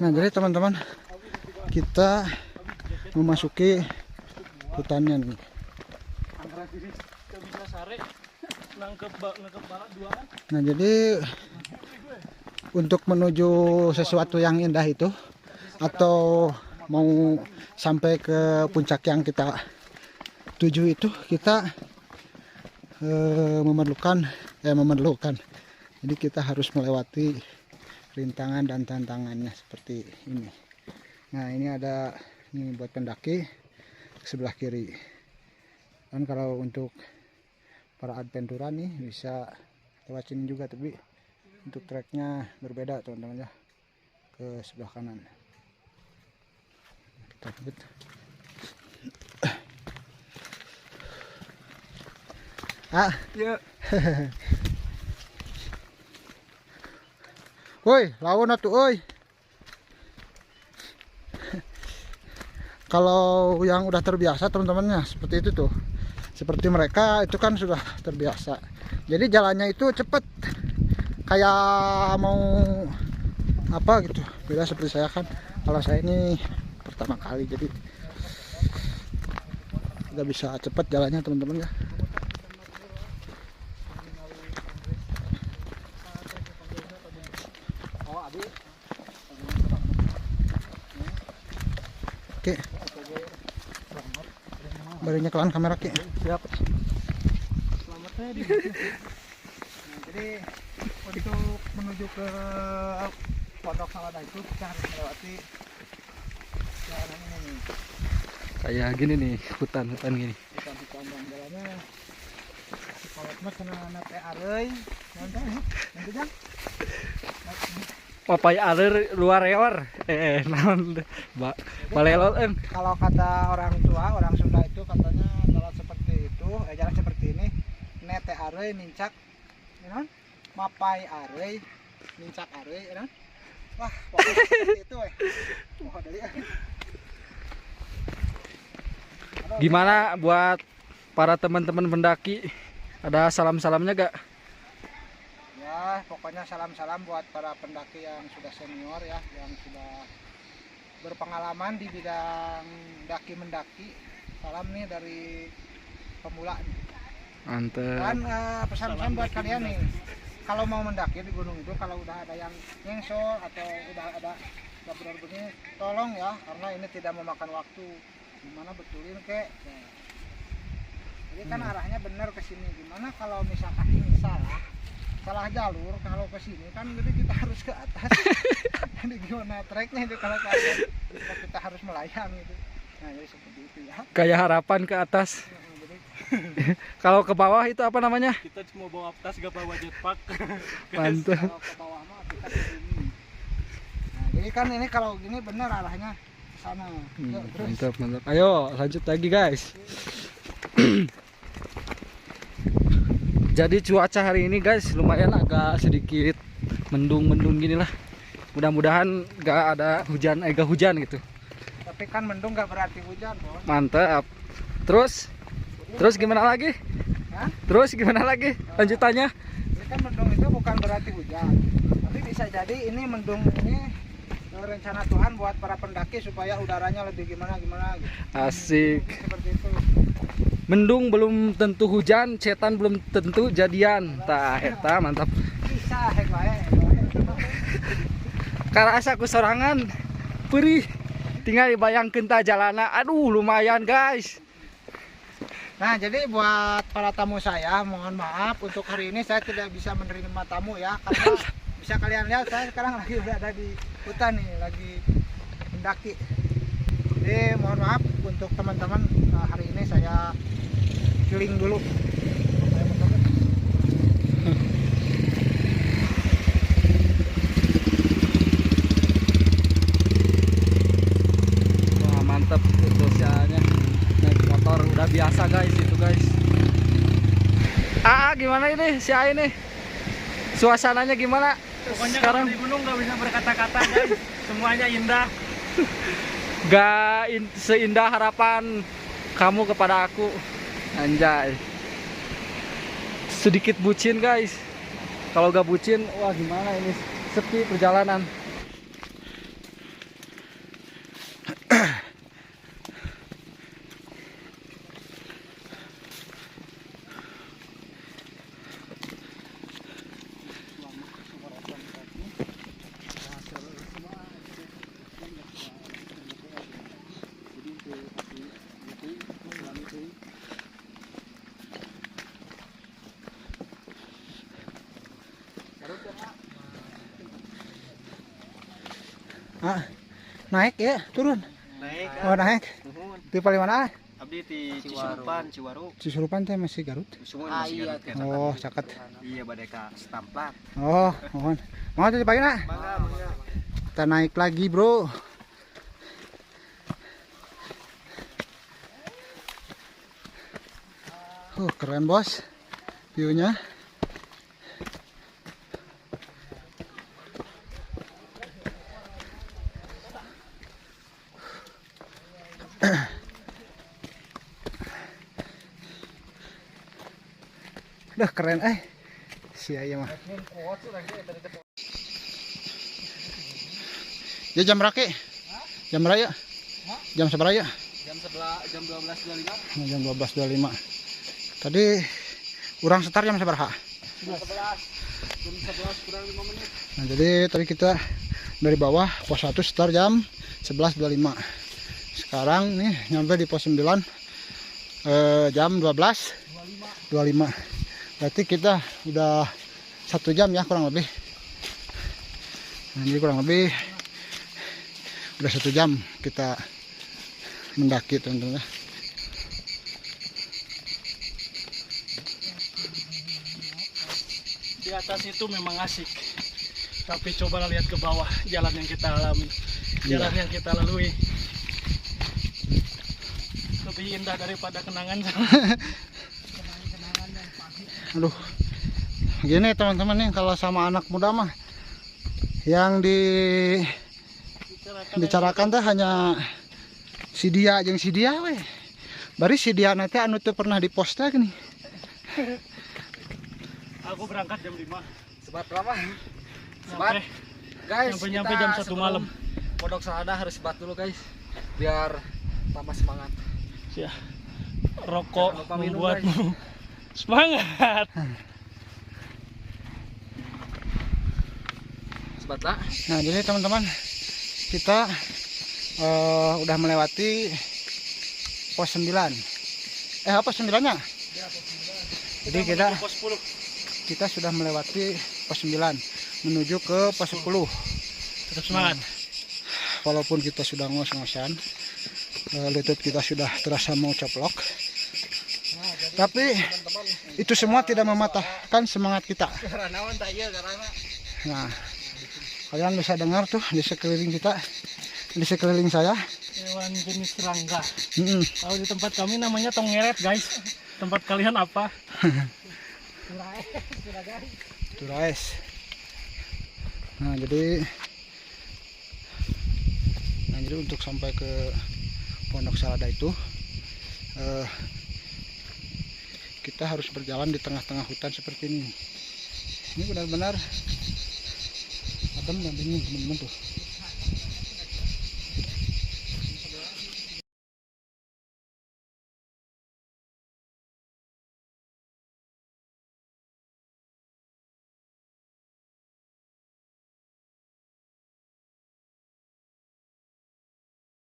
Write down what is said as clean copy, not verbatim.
Nah, jadi teman-teman, kita memasuki hutannya nih. Nah, jadi untuk menuju sesuatu yang indah itu, atau mau sampai ke puncak yang kita tuju itu, kita memerlukan. Jadi kita harus melewati rintangan dan tantangannya seperti ini. Nah, ini ada ini buat pendaki sebelah kiri. Dan kalau untuk para adventuran nih bisa lewat sini juga, tapi untuk treknya berbeda teman-teman ya, ke sebelah kanan. Kita kebut. Ya. Woi, lawan atuh euy. Kalau yang udah terbiasa teman-temannya seperti itu tuh. Seperti mereka itu kan sudah terbiasa. Jadi jalannya itu cepet. Kayak mau apa gitu. Beda seperti saya kan. Kalau saya ini pertama kali, jadi udah bisa cepet jalannya teman-teman ya. Oke. Barunya kelan kamera Ki. Siap. Selamatnya di. Nah, jadi untuk menuju ke Pondok Salada itu kita harus melewati jalan ini nih. Kayak gini nih, hutan gini. Hutan dan jalannya kalau mah kena teh areuy, nanti jang. Papai aler luar reor. Naon balelot en. Kalau kata orang tua, orang Sunda itu katanya jalan seperti itu, jalan seperti ini, nete areuy nincak, ya, mapai areuy nincak areuy, ya. Wah, pokoknya seperti itu Gimana buat para teman-teman pendaki? Ada salam-salamnya gak? Ya, pokoknya salam-salam buat para pendaki yang sudah senior ya, yang sudah berpengalaman di bidang daki-mendaki. Salam nih dari pemula. Mantep. Dan pesan-pesan buat kalian nih, kalau mau mendaki di gunung itu, kalau udah ada yang nyengsol atau udah ada benar begini, tolong ya, karena ini tidak memakan waktu. Gimana betulin kek? Nah, jadi kan arahnya benar ke sini. Gimana kalau misalkan ini salah jalur, kalau ke sini kan jadi kita harus ke atas. Jadi gimana treknya itu kalau kita harus melayang gitu. Nah, jadi seperti itu ya. Kayak harapan ke atas. Kalau ke bawah itu apa namanya? Kita cuma bawa tas, gak bawa jetpack. Mantap. Kalau ke bawah mah kita ke sini. Nah, jadi kan ini kalau gini benar arahnya ke sana. Yuk, terus. Mantap. Ayo lanjut lagi guys. Jadi cuaca hari ini guys lumayan agak sedikit mendung gini lah. Mudah-mudahan gak ada hujan, gak hujan gitu. Tapi kan mendung gak berarti hujan, Bos. Mantap. Terus gimana lagi? Hah? Terus gimana lagi? Lanjutannya? Ini kan mendung itu bukan berarti hujan. Tapi bisa jadi ini mendung ini rencana Tuhan buat para pendaki supaya udaranya lebih gimana gitu. Asik. Seperti itu. Mendung belum tentu hujan, setan belum tentu jadian. Tah eta mantap. Bisa hek wae. Karasa ku sorangan perih. Tinggal dibayangkeun tah jalana. Aduh, lumayan guys. Nah, jadi buat para tamu saya, mohon maaf untuk hari ini saya tidak bisa menerima tamu ya, karena bisa kalian lihat saya sekarang lagi berada di hutan nih, lagi mendaki. Jadi mohon maaf untuk teman-teman, hari ini saya keliling dulu. Wah, mantap itu sianya. Naik motor udah biasa guys itu guys. Gimana ini si A ini? Suasananya gimana? Pokoknya Sekarang kalau di gunung gak bisa berkata-kata guys. Semuanya indah. seindah harapan kamu kepada aku. Anjay. Sedikit bucin guys. Kalau gak bucin, wah gimana ini? Sepi perjalanan. Ah, naik ya, turun. Naik. Oh naik. Nuhun. Di paling mana? Abdi di Cisurupan, Ciwaru. Cisurupan teh masih Garut. Semua masih Garut kan. Oh, caket. Iya badeka stampat. Oh, mohon. Mau tadi pagi nak? Mangga. Kita naik lagi, bro. Keren bos, view-nya. Udah keren si ayam mah. Ya jam berapa? Jam berapa? Jam seberapa ya? Jam 12.25. Jam 12.25. Tadi kurang setar jam seberapa? Jam 11 kurang 5 menit. Nah, jadi tadi kita dari bawah pos 1 setar jam 11.25. Sekarang nih nyampe di pos 9 jam 12.25. Berarti kita udah 1 jam ya kurang lebih. Nah, jadi kurang lebih udah 1 jam kita mendaki teman-teman. Di atas itu memang asik. Tapi coba lihat ke bawah jalan yang kita alami. Jalan yang kita lalui. Lebih indah daripada kenangan. Aduh, gini teman-teman nih kalau sama anak muda mah yang dibicarakan teh hanya si dia jeung si dia weh. Bari si dia nanti anu teu pernah dipost lagi nih. Aku berangkat jam 5. Sebat berapa? Sebat. Guys, Nyampe kita jam 1 sebelum malam. Pondok Selada harus sebat dulu guys. Biar tambah semangat. Ya. Rokok Jangan lupa minum, membuatmu semangat. Sebat lah. Nah, jadi teman-teman kita udah melewati pos 9. Apa 9-nya? Jadi Pos 10. kita sudah melewati pos 9 menuju ke pos 10. Tetap semangat. Walaupun kita sudah ngos-ngosan, lutut kita sudah terasa mau coplok, tapi itu semua tidak mematahkan semangat kita. Nah, kalian bisa dengar tuh di sekeliling kita, di sekeliling saya. Hewan jenis serangga. Mm-mm. Kalau di tempat kami namanya tongeret, guys. Tempat kalian apa? Turais. Nah jadi untuk sampai ke Pondok Selada itu kita harus berjalan di tengah-tengah hutan seperti ini. Ini benar-benar adem dan dingin teman-teman tuh.